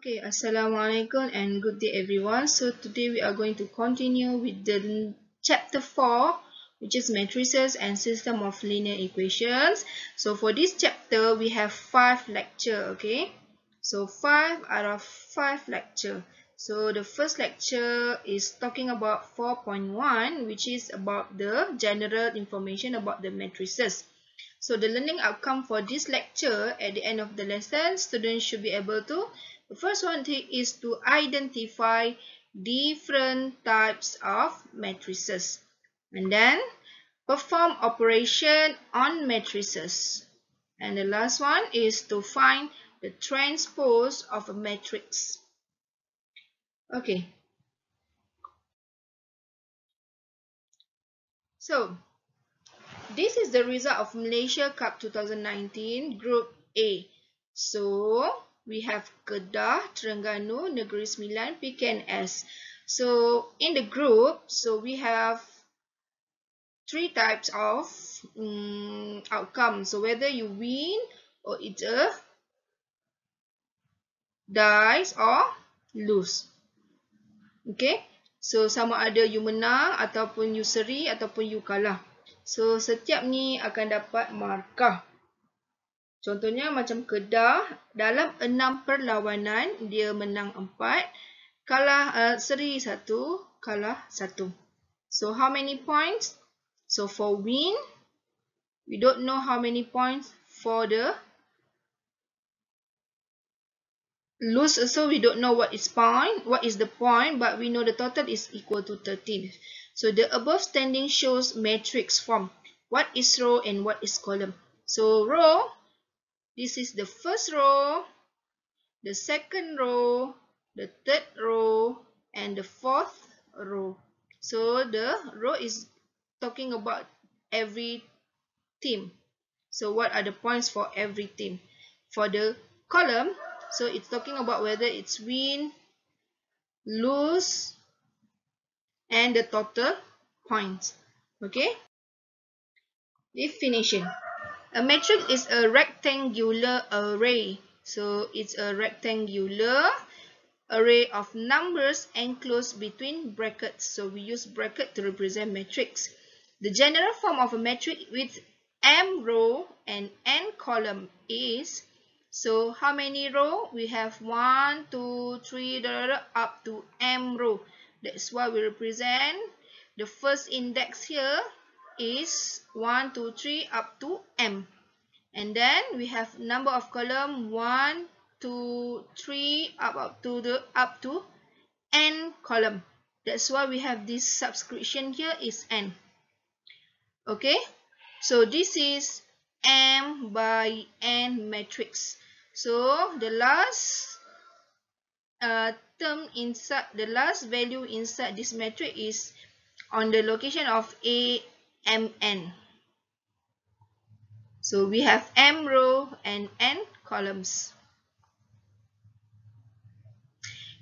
Okay, Assalamualaikum and good day everyone. So today we are going to continue with the chapter 4, which is matrices and system of linear equations. So for this chapter we have 5 lecture, okay? So 5 out of 5 lecture. So the first lecture is talking about 4.1, which is about the general information about the matrices. So the learning outcome for this lecture at the end of the lesson, students should be able to, the first one is to identify different types of matrices and then perform operation on matrices. And the last one is to find the transpose of a matrix. Okay. So this is the result of Malaysia Cup 2019 Group A. So we have Kedah, Terengganu, Negeri Sembilan, PKNS. So in the group, so we have 3 types of outcome. So whether you win or it's a dies or lose. Okay. So sama ada you menang ataupun you seri ataupun you kalah. So setiap ni akan dapat markah. Contohnya macam Kedah, dalam 6 perlawanan dia menang 4, kalah seri 1, kalah 1. So how many points? So for win, we don't know how many points. For the lose also we don't know what is the point, but we know the total is equal to 13. So the above standing shows matrix form. What is row and what is column? So row, this is the first row, the second row, the third row, and the fourth row. So the row is talking about every team. So what are the points for every team? For the column, so it's talking about whether it's win, lose, and the total points. Okay? Definition. A matrix is a rectangular array. So it's a rectangular array of numbers enclosed between brackets. So we use bracket to represent matrix. The general form of a matrix with m row and n column is, so how many row? We have 1, 2, 3, up to m row. That's why we represent the first index here is 1, 2, 3 up to m. And then we have number of column 1, 2, 3 up to n column. That's why we have this subscription here is n. Okay, so this is m by n matrix. So the last term inside, the last value inside this matrix is on the location of AMN. So we have m row and n columns.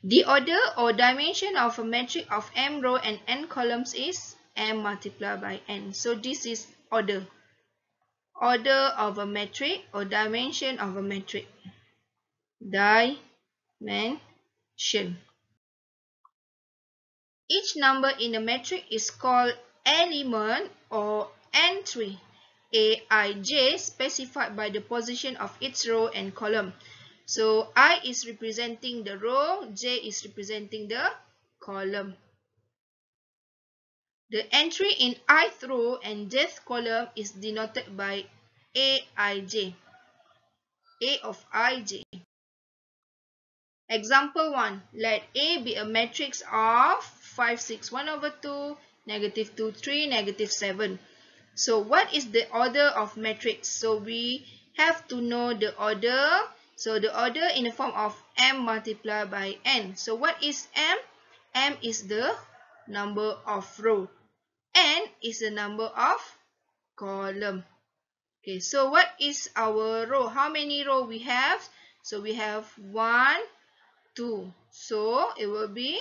The order or dimension of a matrix of m row and n columns is m multiplied by n. So this is order. Order of a matrix or dimension of a matrix. Dimension. Each number in a matrix is called element or entry. Aij specified by the position of its row and column. So I is representing the row, j is representing the column. The entry in ith row and jth column is denoted by Aij. A of ij. Example 1. Let A be a matrix of 5, 6, 1 over 2, negative 2, 3, negative 7. So what is the order of matrix? So we have to know the order. So the order in the form of m multiplied by n. So what is m? M is the number of row. N is the number of column. Okay, so what is our row? How many row we have? So we have 1, 2. So it will be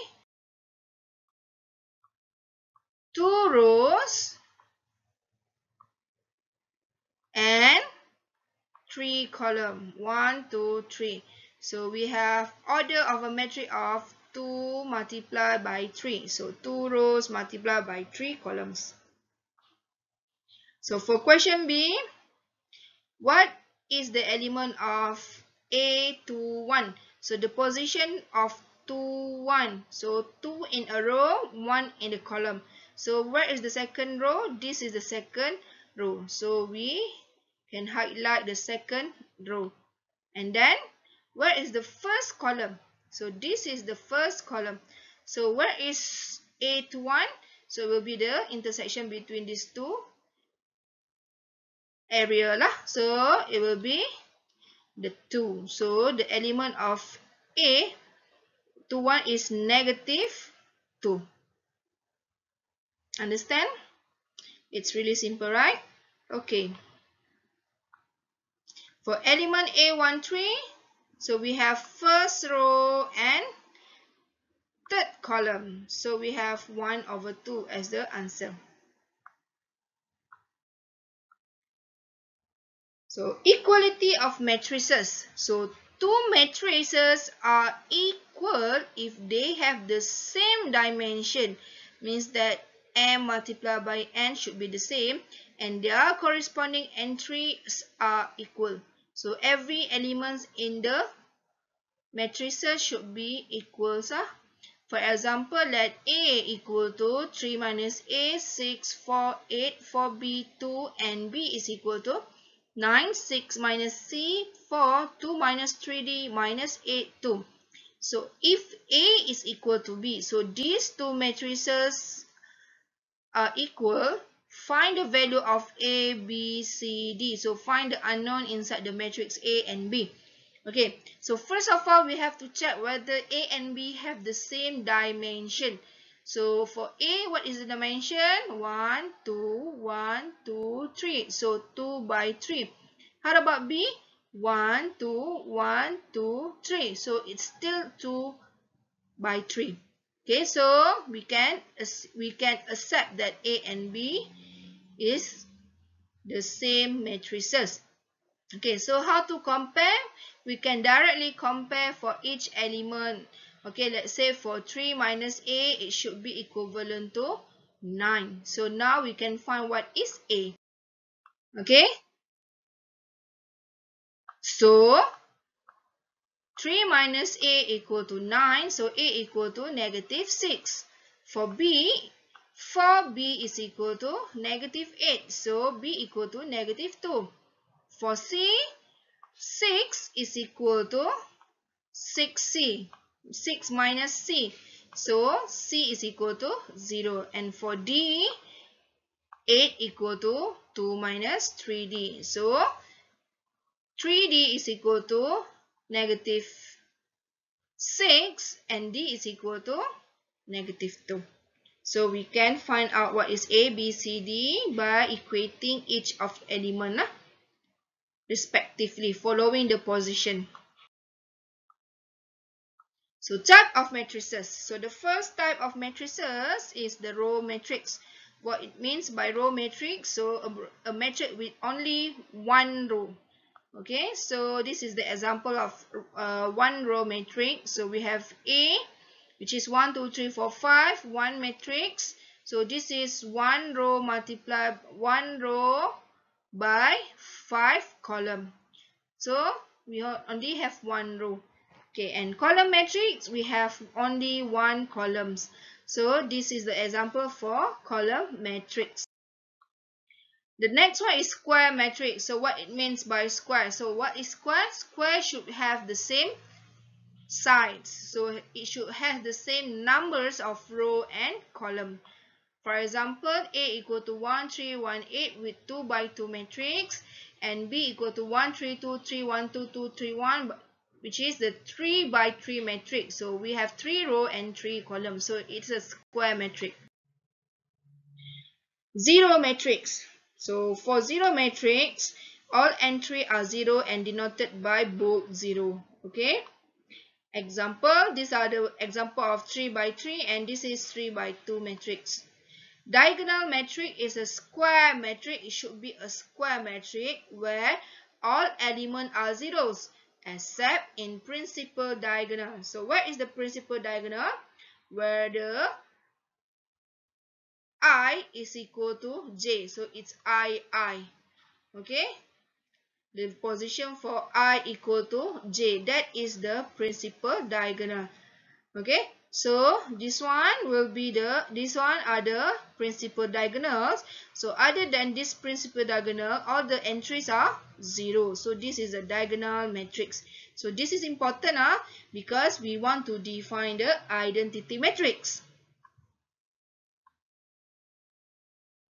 2 rows and 3 column. 1, 2, 3. So we have order of a matrix of 2 multiplied by 3. So 2 rows multiplied by 3 columns. So for question B, what is the element of A21? So the position of 2, 1. So 2 in a row, 1 in the column. So where is the second row? This is the second row. So we can highlight the second row. And then where is the first column? So this is the first column. So where is A21? So it will be the intersection between these two area lah. So it will be the 2. So the element of A21 is negative 2. Understand? It's really simple, right? Okay. For element A13, so we have first row and third column. So we have 1 over 2 as the answer. So equality of matrices. So two matrices are equal if they have the same dimension. Means that m multiplied by n should be the same and their corresponding entries are equal. So every element in the matrices should be equals. For example, let A equal to 3 minus A, 6, 4, 8, 4B, 2 and B is equal to 9, 6 minus C, 4, 2 minus 3D minus 8, 2. So if A is equal to B, so these two matrices are equal, find the value of A, B, C, D. So find the unknown inside the matrix A and B. Okay, so first of all, we have to check whether A and B have the same dimension. So for A, what is the dimension? 1, 2, 1, 2, 3. So 2 by 3. How about B? 1, 2, 1, 2, 3. So it's still 2 by 3. Okay, so we can accept that A and B is the same matrices. Okay, so how to compare? We can directly compare for each element. Okay, let's say for 3 minus A, it should be equivalent to 9. So now we can find what is A. Okay, so 3 minus A equal to 9. So A equal to negative 6. For B is equal to negative 8. So B equal to negative 2. For C, 6 is equal to 6C. 6 minus C. So C is equal to 0. And for D, 8 equal to 2 minus 3D. So 3D is equal to negative 6 and D is equal to negative 2. So we can find out what is A, B, C, D by equating each of element respectively following the position. So type of matrices. So the first type of matrices is the row matrix. What it means by row matrix, so a matrix with only one row. Okay, so this is the example of one row matrix. So we have A, which is 1, 2, 3, 4, 5, one matrix. So this is one row multiplied one row by 5 column. So we only have one row. Okay, and column matrix, we have only one columns. So this is the example for column matrix. The next one is square matrix. So what it means by square? So what is square? Square should have the same sides. So it should have the same numbers of row and column. For example, A equal to 1, 3, 1, 8 with 2 by 2 matrix, and B equal to 1, 3, 2, 3, 1, 2, 2, 3, 1, which is the 3 by 3 matrix. So we have 3 row and 3 columns. So it's a square matrix. Zero matrix. So for zero matrix, all entries are 0 and denoted by bold 0. Okay. Example, these are the example of 3 by 3 and this is 3 by 2 matrix. Diagonal matrix is a square matrix. It should be a square matrix where all elements are zeros. except in principal diagonal. So where is the principal diagonal? Where the I is equal to j. So it's I. Okay. The position for I equal to j. That is the principal diagonal. Okay. So this one are the principal diagonals. So other than this principal diagonal, all the entries are 0. So this is a diagonal matrix. So this is important because we want to define the identity matrix.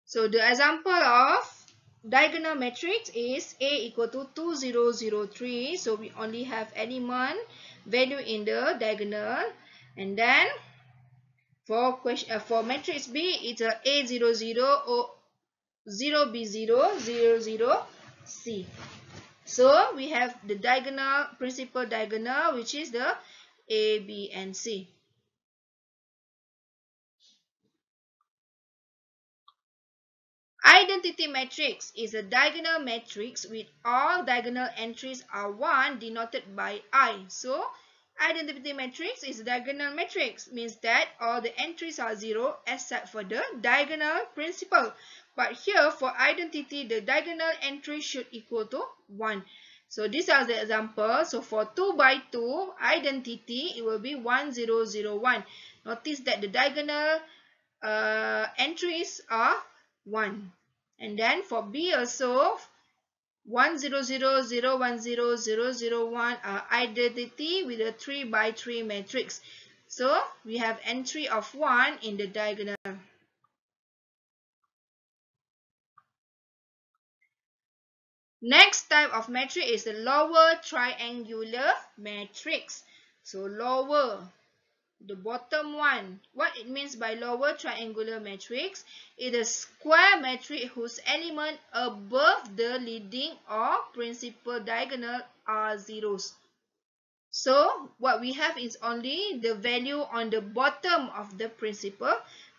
So the example of diagonal matrix is A equal to 2, 0, 0, 3. So we only have element value in the diagonal. And then for matrix B, it's a A0, 0, or 0B0, 0, 0, C. So we have the diagonal, principal diagonal, which is the A, B, and C. Identity matrix is a diagonal matrix with all diagonal entries are 1 denoted by I. So, identity matrix is a diagonal matrix, means that all the entries are 0 except for the diagonal principal. But here for identity, the diagonal entry should equal to 1. So, these are the examples. So, for 2 by 2 identity, it will be 1, 0, 0, 1. Notice that the diagonal entries are 1. And then for B also, 1, 0, 0, 0, 1, 0, 0, 0, 1 are identity with a 3 by 3 matrix. So we have entry of 1 in the diagonal. Next type of matrix is the lower triangular matrix. So lower, the bottom one. What it means by lower triangular matrix? It is a square matrix whose element above the leading or principal diagonal are zeros. So what we have is only the value on the bottom of the principal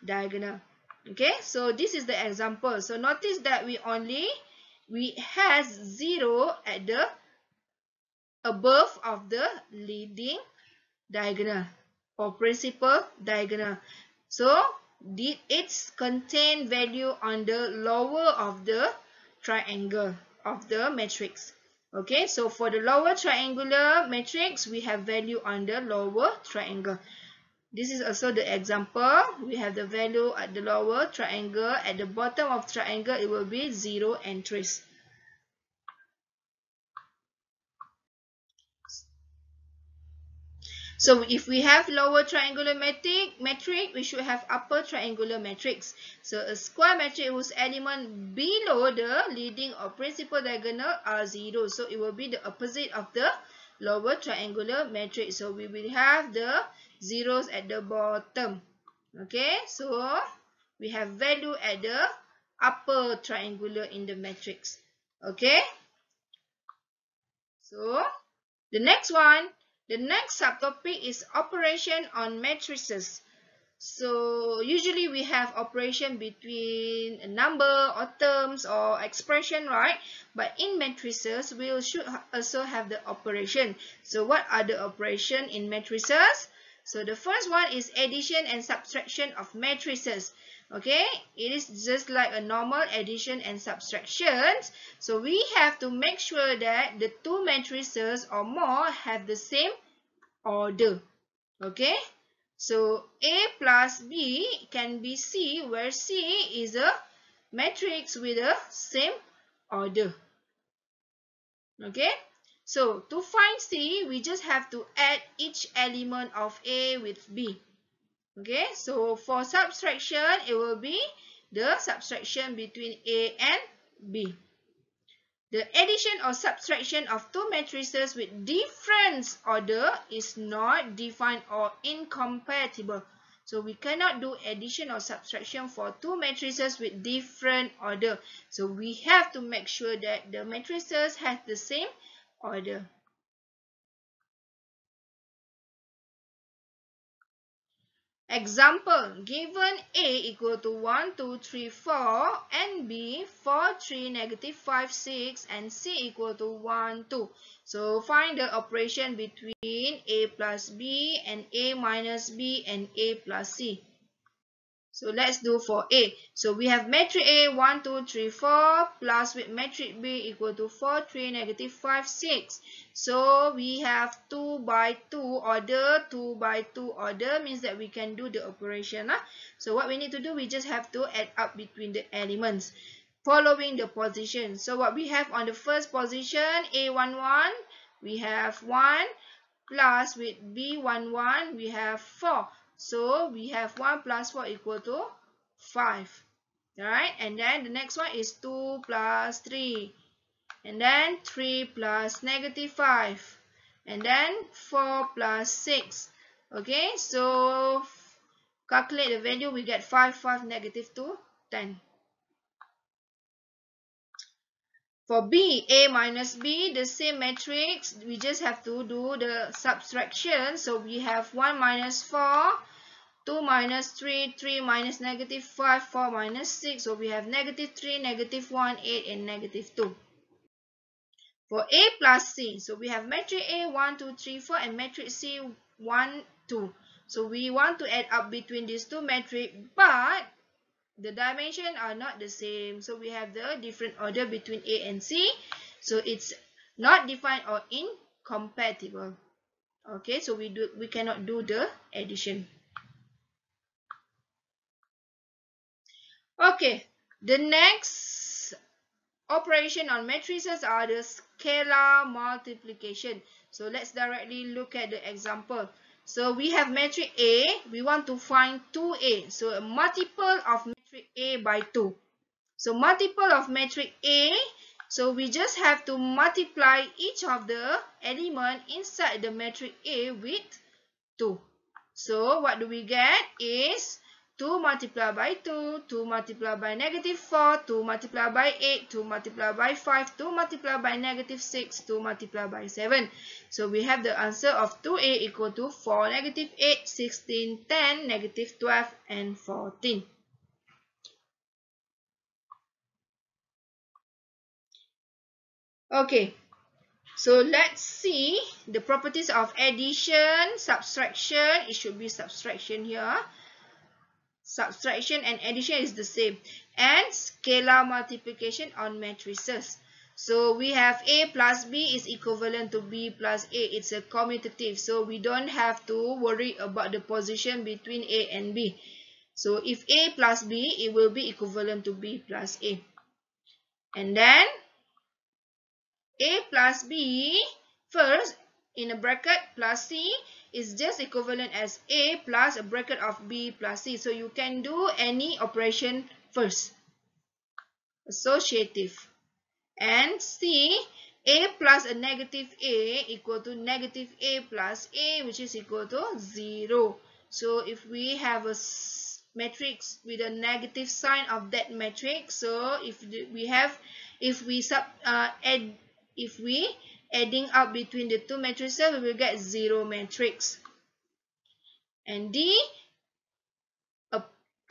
diagonal. Okay, so this is the example. So notice that we has 0 at the above of the leading diagonal or principal diagonal. So its contain value on the lower of the triangle of the matrix. Okay, so for the lower triangular matrix, we have value on the lower triangle. This is also the example. We have the value at the lower triangle. At the bottom of triangle, it will be 0 entries. So if we have lower triangular matrix, we should have upper triangular matrix. So a square matrix whose element below the leading or principal diagonal are 0. So it will be the opposite of the lower triangular matrix. So we will have the zeros at the bottom. Okay, so we have value at the upper triangular in the matrix. Okay, so the next subtopic is operation on matrices. So usually we have operation between a number or terms or expression, right? But in matrices, we should also have the operation. So what are the operation in matrices? So the first one is addition and subtraction of matrices. Okay, it is just like a normal addition and subtractions. So we have to make sure that the two matrices or more have the same order. Okay, so A plus B can be C, where C is a matrix with the same order. Okay, so to find C, we just have to add each element of A with B. Okay, so for subtraction, it will be the subtraction between A and B. The addition or subtraction of two matrices with different order is not defined or incompatible. So we cannot do addition or subtraction for two matrices with different order. So we have to make sure that the matrices have the same order. Example, given A equal to 1, 2, 3, 4 and B 4, 3, negative 5, 6 and C equal to 1, 2. So find the operation between A plus B and A minus B and A plus C. So let's do for A. So we have matrix A 1, 2, 3, 4 plus with matrix B equal to 4, 3, negative 5, 6. So we have 2 by 2 order. 2 by 2 order means that we can do the operation. So what we need to do, we just have to add up between the elements following the position. So what we have on the first position, A11, we have 1 plus with B11, we have 4. So we have 1 plus 4 equal to 5. Alright, and then the next one is 2 plus 3. And then 3 plus negative 5. And then 4 plus 6. Okay, so calculate the value, we get 5, 5, negative 2, 10. For B, A minus B, the same matrix, we just have to do the subtraction. So we have 1 minus 4, 2 minus 3, 3 minus negative 5, 4 minus 6. So we have negative 3, negative 1, 8 and negative 2. For A plus C, so we have matrix A 1, 2, 3, 4 and matrix C 1, 2. So we want to add up between these two matrices, but the dimensions are not the same. So we have the different order between A and C. So it's not defined or incompatible. Okay, so we cannot do the addition. Okay, the next operation on matrices are the scalar multiplication. So let's directly look at the example. So we have matrix A, we want to find 2A. So a multiple of matrix A by 2. So multiple of matrix A, so we just have to multiply each of the element inside the matrix A with 2. So what do we get is 2 multiplied by 2, 2 multiplied by negative 4, 2 multiplied by 8, 2 multiplied by 5, 2 multiplied by negative 6, 2 multiplied by 7. So we have the answer of 2A equal to 4, negative 8, 16, 10, negative 12 and 14. Okay, so let's see the properties of addition, subtraction. It should be subtraction here. Subtraction and addition is the same. And scalar multiplication on matrices. So we have A plus B is equivalent to B plus A. It's a commutative. So we don't have to worry about the position between A and B. So if A plus B, it will be equivalent to B plus A. And then A plus B first in a bracket plus C is just equivalent as A plus a bracket of B plus C. So you can do any operation first. Associative. And C, A plus a negative A equal to negative A plus A, which is equal to 0. So if we have a matrix with a negative sign of that matrix, so if we adding up between the two matrices, we will get 0 matrix. And D,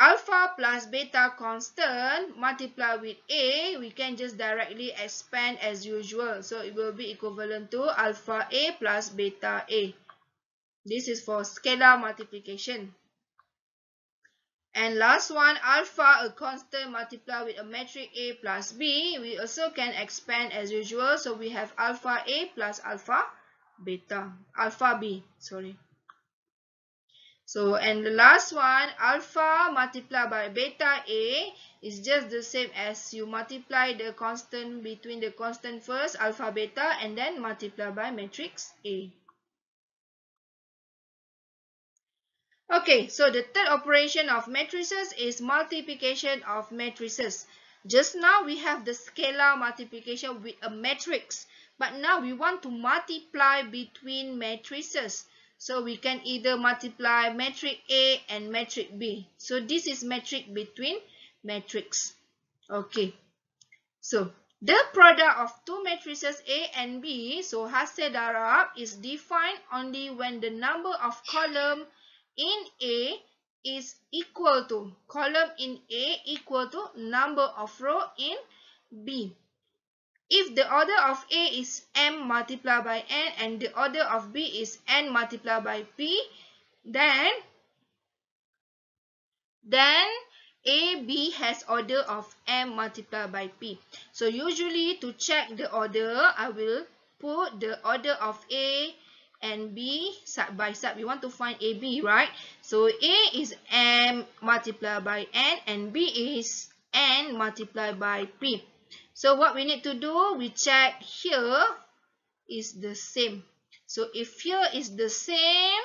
alpha plus beta constant multiply with A, we can just directly expand as usual. So it will be equivalent to alpha A plus beta A. This is for scalar multiplication. And last one, alpha, a constant multiply with a matrix A plus B. We also can expand as usual. So we have alpha A plus alpha beta. Alpha B, sorry. So, and the last one, alpha multiplied by beta A is just the same as you multiply the constant between the constant first, alpha beta, and then multiply by matrix A. Okay, so the third operation of matrices is multiplication of matrices. Just now we have the scalar multiplication with a matrix, but now we want to multiply between matrices. So we can either multiply matrix A and matrix B. So this is matrix between matrix. Okay, so the product of two matrices A and B, so hasil darab, is defined only when the number of column in A is equal to column in A equal to number of row in B. If the order of A is m multiplied by n and the order of B is n multiplied by p, then AB has order of m multiplied by p. So usually to check the order, I will put the order of A and B side by side. We want to find AB, right? So A is m multiplied by n and B is n multiplied by p. So what we need to do, we check here is the same. So if here is the same,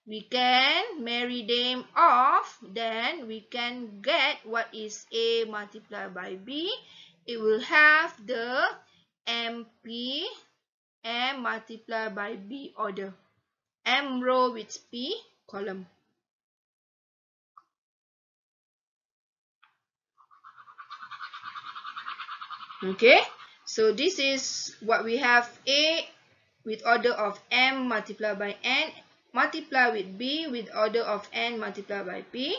we can marry them off, then we can get what is A multiplied by B. It will have the MP M multiplied by B order. M row with P column. Okay, so this is what we have: A with order of M multiplied by N multiplied with B with order of N multiplied by P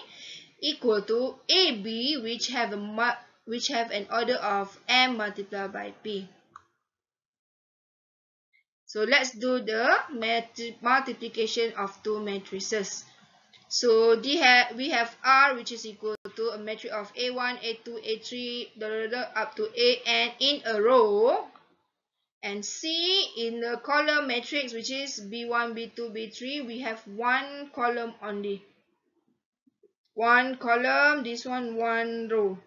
equal to AB which have an order of M multiplied by P. So let's do the multiplication of two matrices. So we have R which is equal to a matrix of A1, A2, A3 up to AN in a row, and C in the column matrix which is B1, B2, B3, we have one column only. One column, this one row.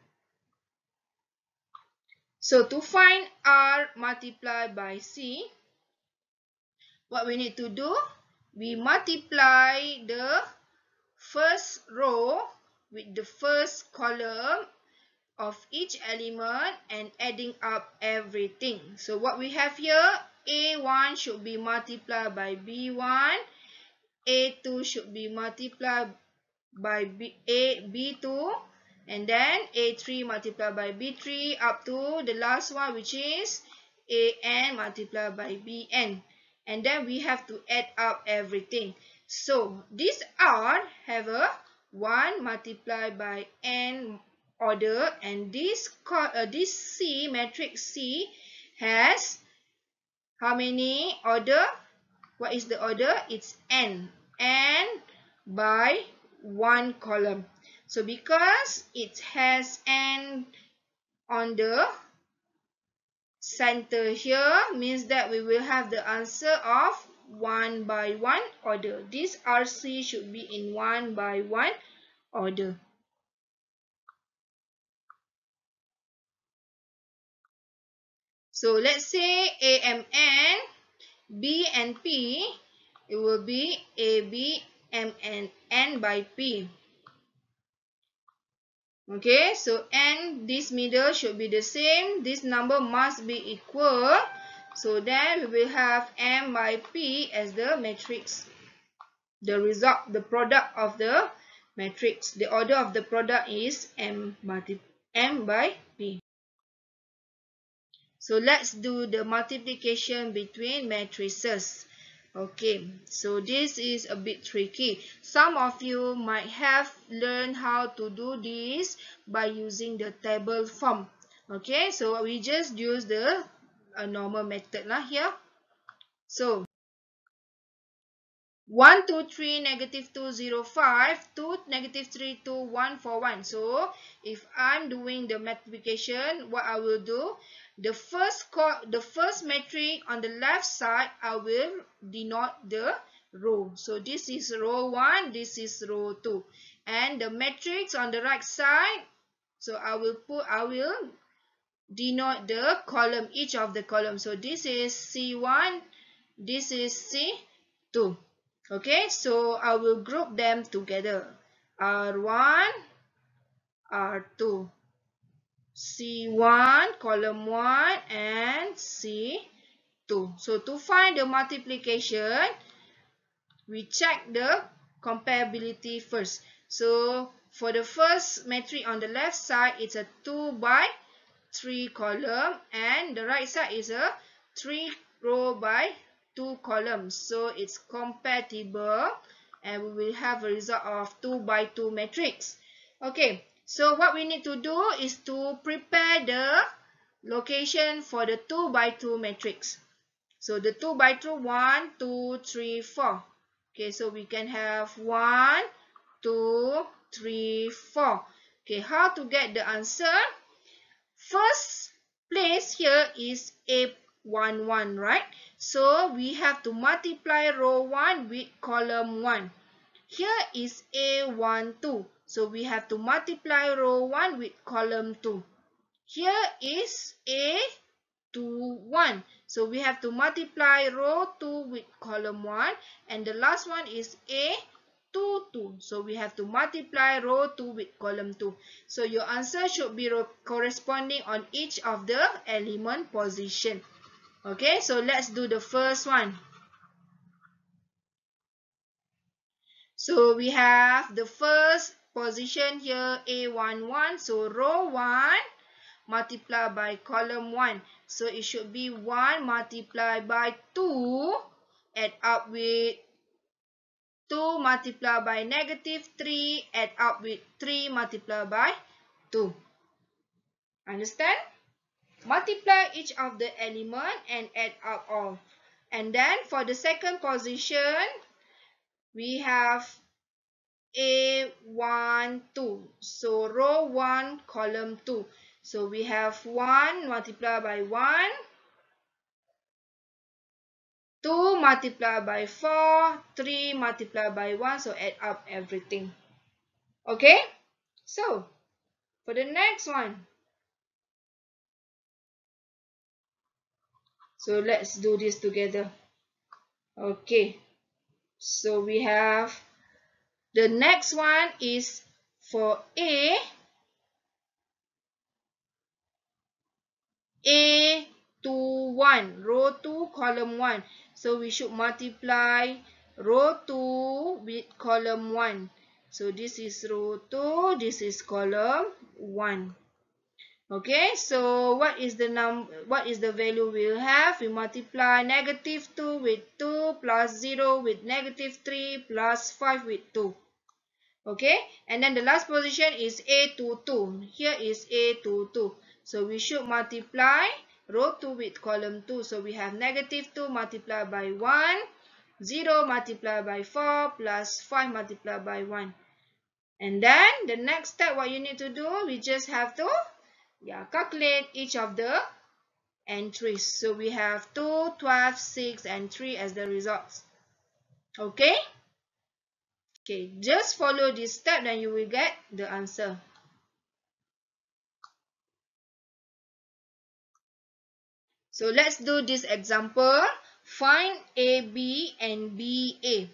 So to find R multiplied by C, what we need to do, we multiply the first row with the first column of each element and adding up everything. So what we have here, A1 should be multiplied by B1, A2 should be multiplied by B2, and then A3 multiplied by B3 up to the last one which is AN multiplied by BN. And then we have to add up everything. So this R have a 1 multiplied by N order, and this C, matrix C, has how many order? What is the order? It's N. N by 1 column. So because it has N on the center here, means that we will have the answer of 1 by 1 order. This RC should be in 1 by 1 order. So let's say AMN, B and P, it will be AB, M and N by P. Okay, so N, this middle should be the same. This number must be equal. So then we will have M by P as the matrix. The result, the product of the matrix. The order of the product is M by P. So let's do the multiplication between matrices. Okay, so this is a bit tricky. Some of you might have learned how to do this by using the table form. Okay, so we just use the normal method lah here. So 1, 2, 3, negative 2, 0, 5, 2, negative 3, 2, 1, 4, 1. So if I'm doing the multiplication, what I will do, the first matrix on the left side, I will denote the row. So this is row 1, this is row 2. And the matrix on the right side, so I will denote the column, each of the columns. So this is C1, this is C2. Okay, so I will group them together. R1, R2, C1, column 1, and C2. So to find the multiplication, we check the compatibility first. So for the first matrix on the left side, it's a 2 by 3 column, and the right side is a 3 row by 2 columns. So it's compatible and we will have a result of 2 by 2 matrix. Okay, so what we need to do is to prepare the location for the 2 by 2 matrix. So the 2 by 2, 1, 2, 3, 4. Okay, so we can have 1, 2, 3, 4. Okay, how to get the answer? First place here is A11, right? So we have to multiply row 1 with column 1. Here is A12. So we have to multiply row 1 with column 2. Here is A21. So we have to multiply row 2 with column 1. And the last one is A22. So we have to multiply row 2 with column 2. So your answer should be corresponding on each of the element position. Okay, so let's do the first one. So we have the first position here, A11. So row 1 multiplied by column 1. So it should be 1 multiplied by 2, add up with 2 multiplied by negative 3, add up with 3 multiplied by 2. Understand? Multiply each of the element and add up all. And then for the second position, we have A12. So row 1, column 2. So we have 1 multiplied by 1, 2 multiplied by 4, 3 multiplied by 1. So add up everything. Okay? So, for the next one. So let's do this together. Okay. So we have the next one is for A21, row 2, column 1. So we should multiply row 2 with column 1. So this is row 2, this is column 1. Okay, so what is the value we'll have? We multiply negative 2 with 2 plus 0 with negative 3 plus 5 with 2. Okay, and then the last position is A22. Here is A22. So we should multiply row 2 with column 2. So we have negative 2 multiplied by 1, 0 multiplied by 4 plus 5 multiplied by 1. And then the next step, what you need to do, we just have to calculate each of the entries. So we have 2, 12, 6, and 3 as the results. Okay? Okay, just follow this step, then you will get the answer. So let's do this example. Find AB and BA.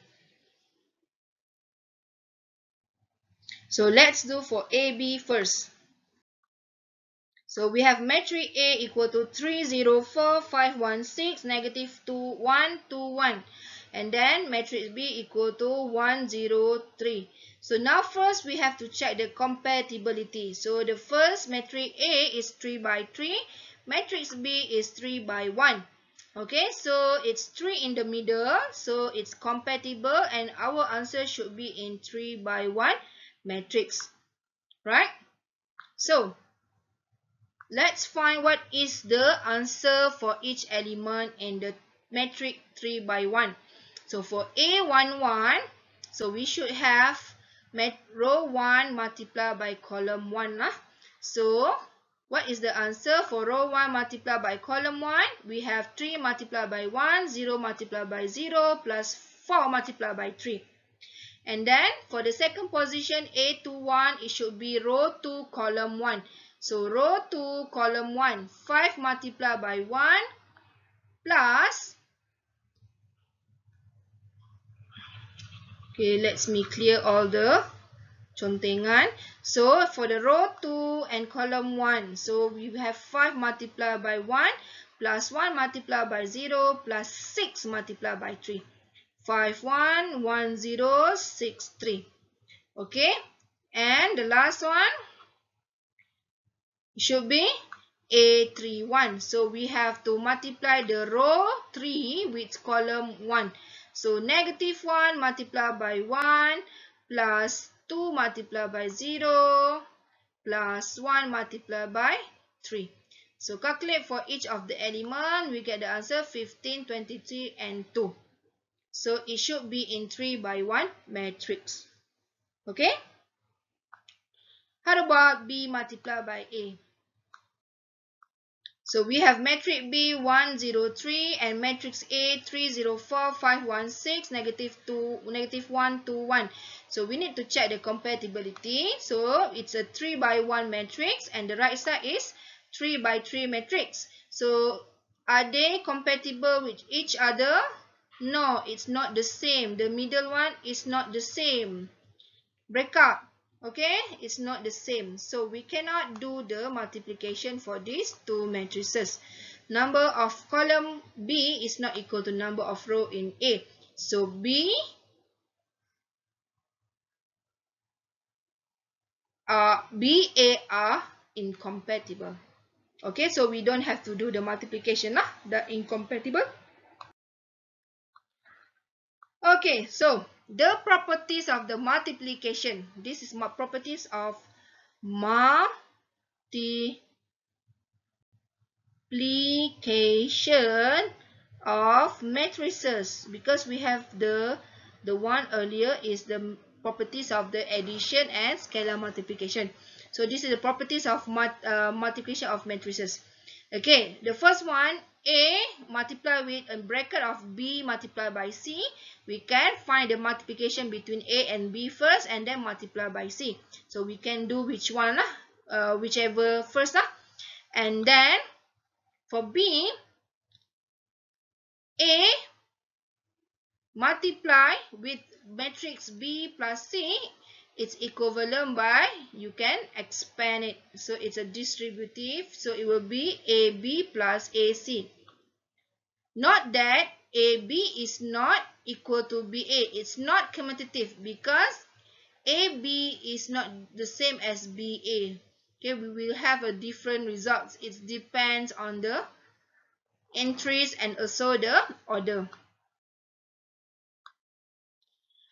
So let's do for AB first. So we have matrix A equal to 3, 0, 4, 5, 1, 6, negative 2, 1, 2, 1. And then matrix B equal to 1, 0, 3. So now first we have to check the compatibility. So the first matrix A is 3 by 3. Matrix B is 3 by 1. Okay, so it's 3 in the middle. So it's compatible and our answer should be in 3 by 1 matrix. Right? So let's find what is the answer for each element in the matrix 3 by 1. So for A11, so we should have row 1 multiplied by column 1. So what is the answer for row 1 multiplied by column 1? We have 3 multiplied by 1, 0 multiplied by 0, plus 4 multiplied by 3. And then for the second position, A21, it should be row 2, column 1. So row 2, column 1, 5 multiplied by 1 plus, okay, let's me clear all the contengan. So for the row 2 and column 1, so we have 5 multiplied by 1 plus 1 multiplied by 0 plus 6 multiplied by 3. 5, 1, 1, 0, 6, 3. Okay, and the last one should be A31. So we have to multiply the row 3 with column 1. So -1 multiplied by 1 plus 2 multiplied by 0 plus 1 multiplied by 3. So calculate for each of the element. We get the answer 15, 23 and 2. So it should be in 3 by 1 matrix. Okay. How about B multiplied by A? So we have matrix B 103 and matrix A 304, 516, -2, -1, 2, 1. So we need to check the compatibility. So it's a 3 by 1 matrix and the right side is 3 by 3 matrix. So are they compatible with each other? No, it's not the same. The middle one is not the same. Break up. Okay, it's not the same. So we cannot do the multiplication for these two matrices. Number of column B is not equal to number of row in A. So B A are incompatible. Okay, so we don't have to do the multiplication lah, the incompatible. Okay, so the properties of the multiplication. This is properties of multiplication of matrices, because we have the one earlier is the properties of the addition and scalar multiplication. So this is the properties of multiplication of matrices. Okay, the first one, A multiplied with a bracket of B multiplied by C. We can find the multiplication between A and B first and then multiply by C. So we can do which one lah, whichever first lah. And then for B, A multiply with matrix B plus C, it's equivalent by, you can expand it. So it's a distributive, so it will be AB plus AC. Note that AB is not equal to BA. It's not commutative because AB is not the same as BA. Okay, we will have a different results. It depends on the entries and also the order.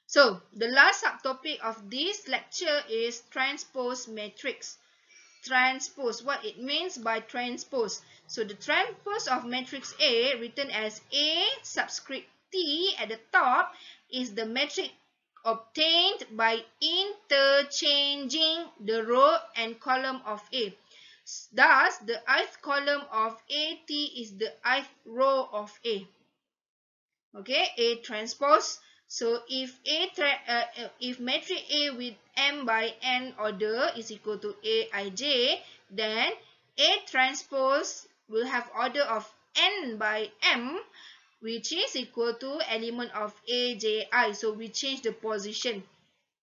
So the last subtopic of this lecture is transpose matrix. Transpose, what it means by transpose. So the transpose of matrix A, written as A subscript T at the top, is the matrix obtained by interchanging the row and column of A. Thus, the ith column of AT is the ith row of A. Okay, A transpose. So if if matrix A with M by N order is equal to Aij, then A transpose will have order of N by M, which is equal to element of Aj. So we change the position.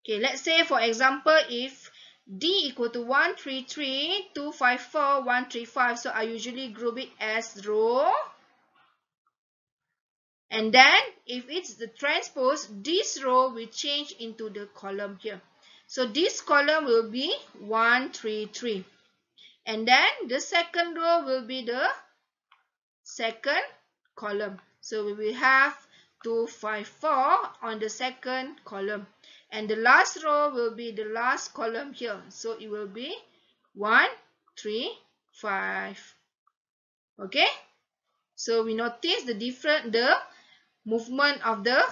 Okay, let's say for example, if D equal to 133, 254, 135. So I usually group it as row. And then if it's the transpose, this row will change into the column here. So this column will be 133. And then the second row will be the second column. So we will have 254 on the second column. And the last row will be the last column here. So it will be 135. Okay? So we notice the movement of the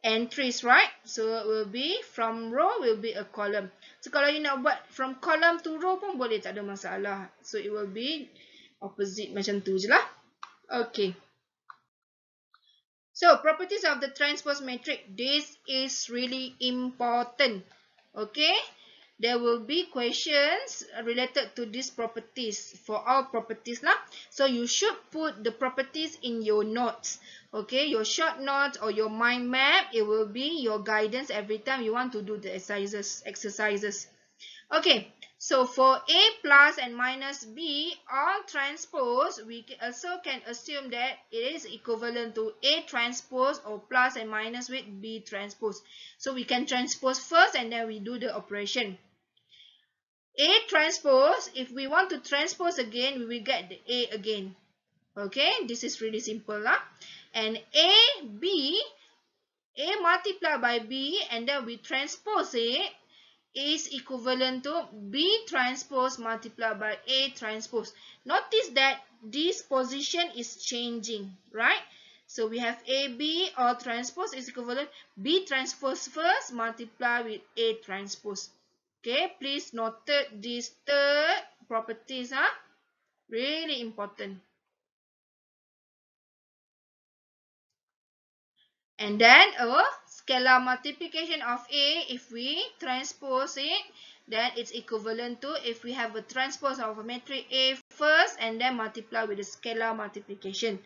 entries, right? So it will be from row will be a column. So kalau you nak buat from column to row pun boleh, tak ada masalah. So it will be opposite macam tu je lah. Okay. So properties of the transpose matrix. This is really important. Okay. There will be questions related to these properties for all properties lah. So you should put the properties in your notes. Okay, your short notes or your mind map, it will be your guidance every time you want to do the exercises. Okay, so for A plus and minus B all transpose, we also can assume that it is equivalent to A transpose or plus and minus with B transpose. So we can transpose first and then we do the operation. A transpose, if we want to transpose again, we will get the A again. Okay, this is really simple lah. And A, B, A multiplied by B and then we transpose it is equivalent to B transpose multiplied by A transpose. Notice that this position is changing, right? So we have AB or transpose is equivalent B transpose first multiply with A transpose. Okay, please note these third properties are really important. And then a scalar multiplication of A, if we transpose it, then it's equivalent to if we have a transpose of a matrix A first and then multiply with the scalar multiplication.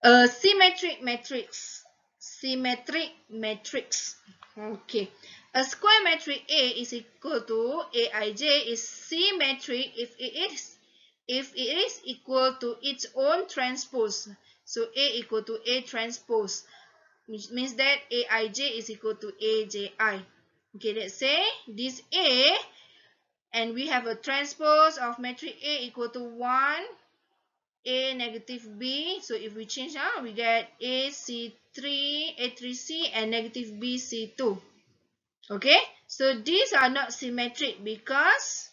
A symmetric matrix. Symmetric matrix. Okay. A square matrix A is equal to Aij is symmetric if it is equal to its own transpose. So A equal to A transpose, which means that Aij is equal to Aji. Okay, let's say this A and we have a transpose of matrix A equal to 1 A negative B. So if we change now, we get A3C and negative B C2. Okay, so these are not symmetric because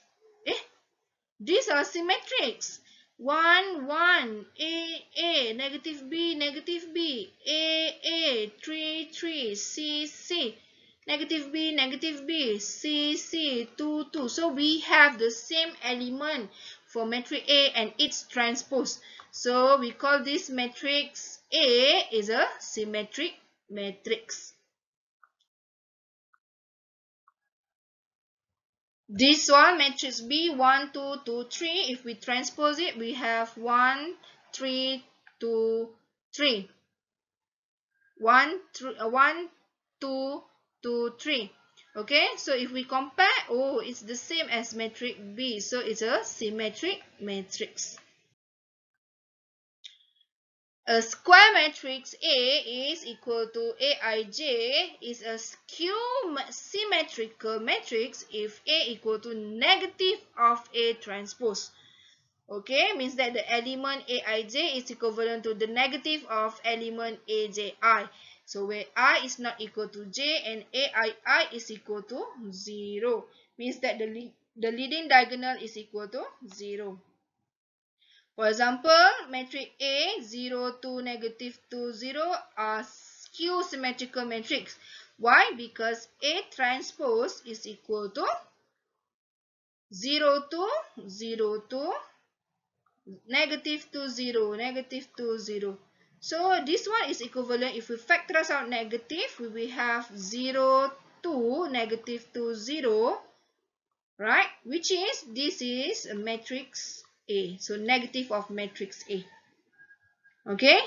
these are symmetrics. 1 1 A negative B A 3 3 C negative B C 2 2. So we have the same element for matrix A and its transpose. So we call this matrix A is a symmetric matrix. This one, matrix B, 1, 2, 2, 3. If we transpose it, we have 1, 3, 2, 3. 1, 2, 2, 3. Okay, so if we compare, oh, it's the same as matrix B. So it's a symmetric matrix. A square matrix A is equal to Aij is a skew symmetrical matrix if A equal to negative of A transpose. Okay, means that the element Aij is equivalent to the negative of element Aj. So where I is not equal to J and Ai is equal to 0. Means that the leading diagonal is equal to 0. For example, matrix A 0 2 negative 2 0 are skew symmetrical matrix. Why? Because A transpose is equal to 0 2 0 2 negative 2 0 negative 2 0. So this one is equivalent. If we factorize out negative, we will have 0 2 negative 2 0, right? Which is this is a matrix A. So negative of matrix A. Okay.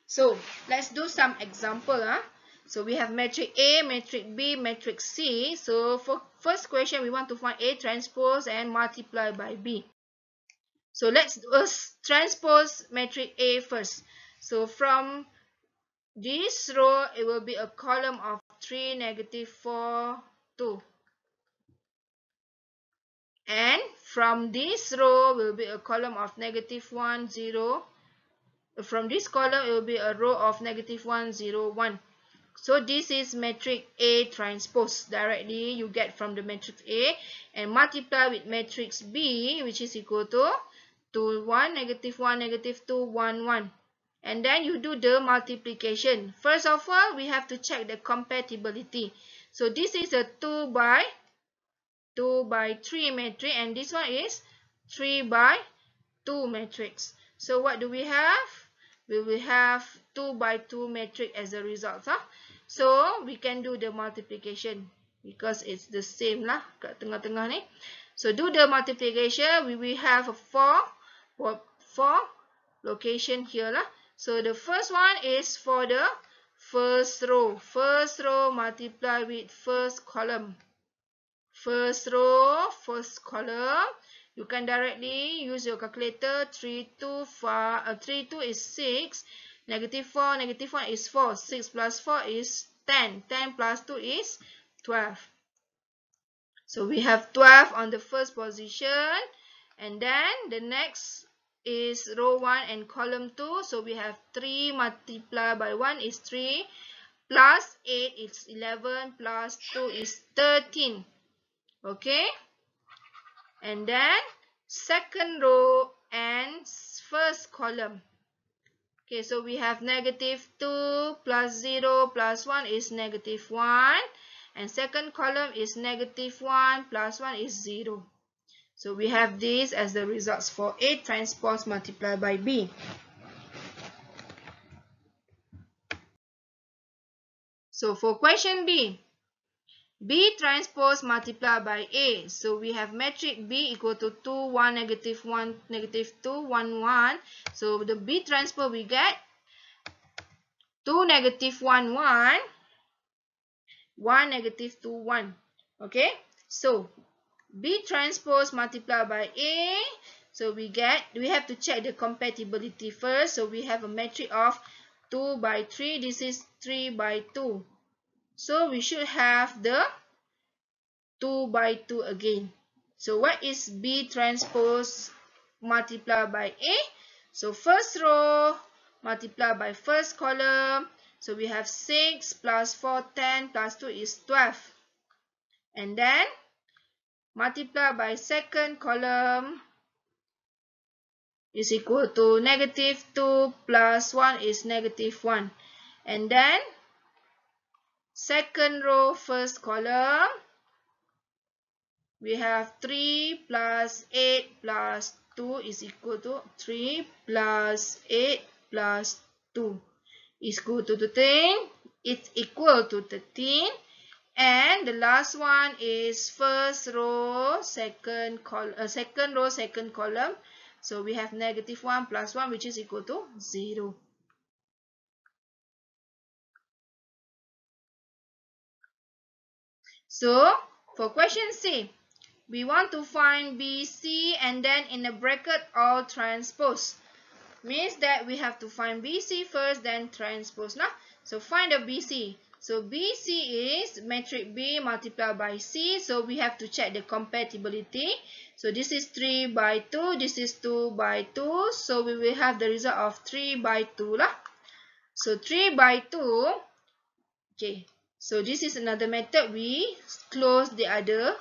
So let's do some example. So we have matrix A, matrix B, matrix C. So for first question, we want to find A transpose and multiply by B. So let's do a transpose matrix A first. So from this row, it will be a column of 3, negative 4, 2. And from this row will be a column of negative 1, 0. From this column, it will be a row of negative 1, 0, 1. So this is matrix A transpose. Directly you get from the matrix A and multiply with matrix B, which is equal to 2, 1, negative 1, negative 2, 1, 1. And then you do the multiplication. First of all, we have to check the compatibility. So this is a 2 by 3 matrix and this one is 3 by 2 matrix. So what do we have? We will have 2 by 2 matrix as a result. So we can do the multiplication because it's the same lah kat tengah-tengah ni. So do the multiplication. We will have a 4 location here lah. So the first one is for the first row. First row multiply with first column. First row, first column. You can directly use your calculator. 3 2 is 6. Negative 4, negative 1 is 4. 6 plus 4 is 10. 10 plus 2 is 12. So we have 12 on the first position. And then the next is row 1 and column 2. So we have 3 multiplied by 1 is 3, plus 8 is 11, plus 2 is 13. Okay. And then second row and first column. Okay, so we have negative 2 plus 0 plus 1 is negative 1. And second column is negative 1 plus 1 is 0. So we have this as the results for A transpose multiplied by B. So for question B, B transpose multiplied by A. So we have matrix B equal to 2, 1, negative 1, negative 2, 1, 1. So the B transpose we get 2, negative 1, 1, 1, negative 2, 1. Okay. So B transpose multiplied by A. So we have to check the compatibility first. So we have a matrix of 2 by 3. This is 3 by 2. So we should have the 2 by 2 again. So what is B transpose multiplied by A? So first row multiplied by first column. So we have 6 plus 4, 10 plus 2 is 12. And then multiply by second column is equal to negative 2 plus 1 is negative 1. And then second row first column we have 3 plus 8 plus 2 is equal to 3 plus 8 plus 2 is equal to 13. It's equal to 13. And the last one is first row, second row, second column. So we have negative 1 plus 1 which is equal to 0. So for question C, we want to find BC and then in a bracket all transpose. Means that we have to find BC first then transpose. Nah? So find the BC. So BC is matrix B multiplied by C. So we have to check the compatibility. So this is 3 by 2. This is 2 by 2. So we will have the result of 3 by 2 lah. So 3 by 2. Okay. So this is another method. We close the other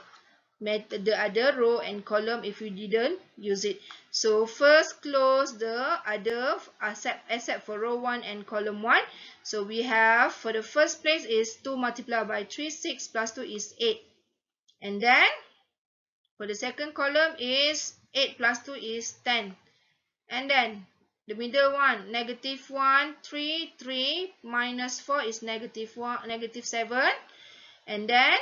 row and column if we didn't use it. So first close the other except for row 1 and column 1. So we have for the first place is 2 multiplied by 3, 6 plus 2 is 8. And then for the second column is 8 plus 2 is 10. And then the middle one, negative 1, 3, 3 minus 4 is negative 1, negative 7. And then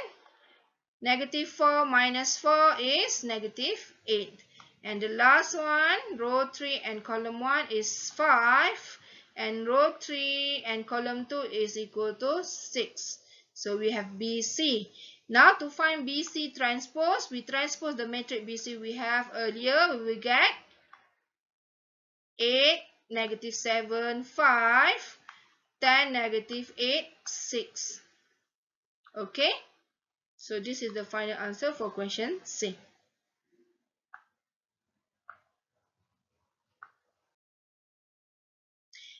negative 4 minus 4 is negative 8. And the last one, row 3 and column 1 is 5. And row 3 and column 2 is equal to 6. So we have BC. Now to find BC transpose, we transpose the matrix BC we have earlier. We will get 8, negative 7, 5, 10, negative 8, 6. Okay. So this is the final answer for question C.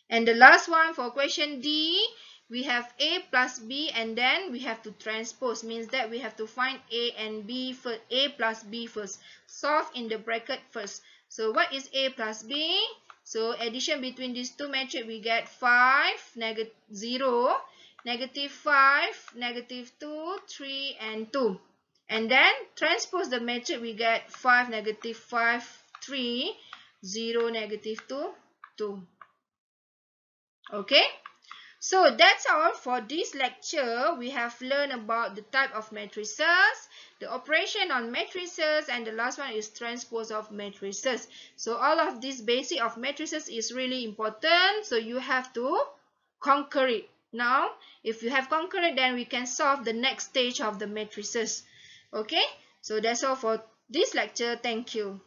And the last one for question D, we have A plus B and then we have to transpose. Means that we have to find A and B first, A plus B first. Solve in the bracket first. So what is A plus B? So addition between these two matrices we get 5, negative 0, negative 5, negative 2, 3 and 2. And then transpose the matrix we get 5, negative 5, 3, 0, negative 2, 2. Okay, so that's all for this lecture. We have learned about the type of matrices, the operation on matrices, and the last one is transpose of matrices. So all of this basic of matrices is really important. So you have to conquer it. Now, if you have conquered it, then we can solve the next stage of the matrices. Okay, so that's all for this lecture. Thank you.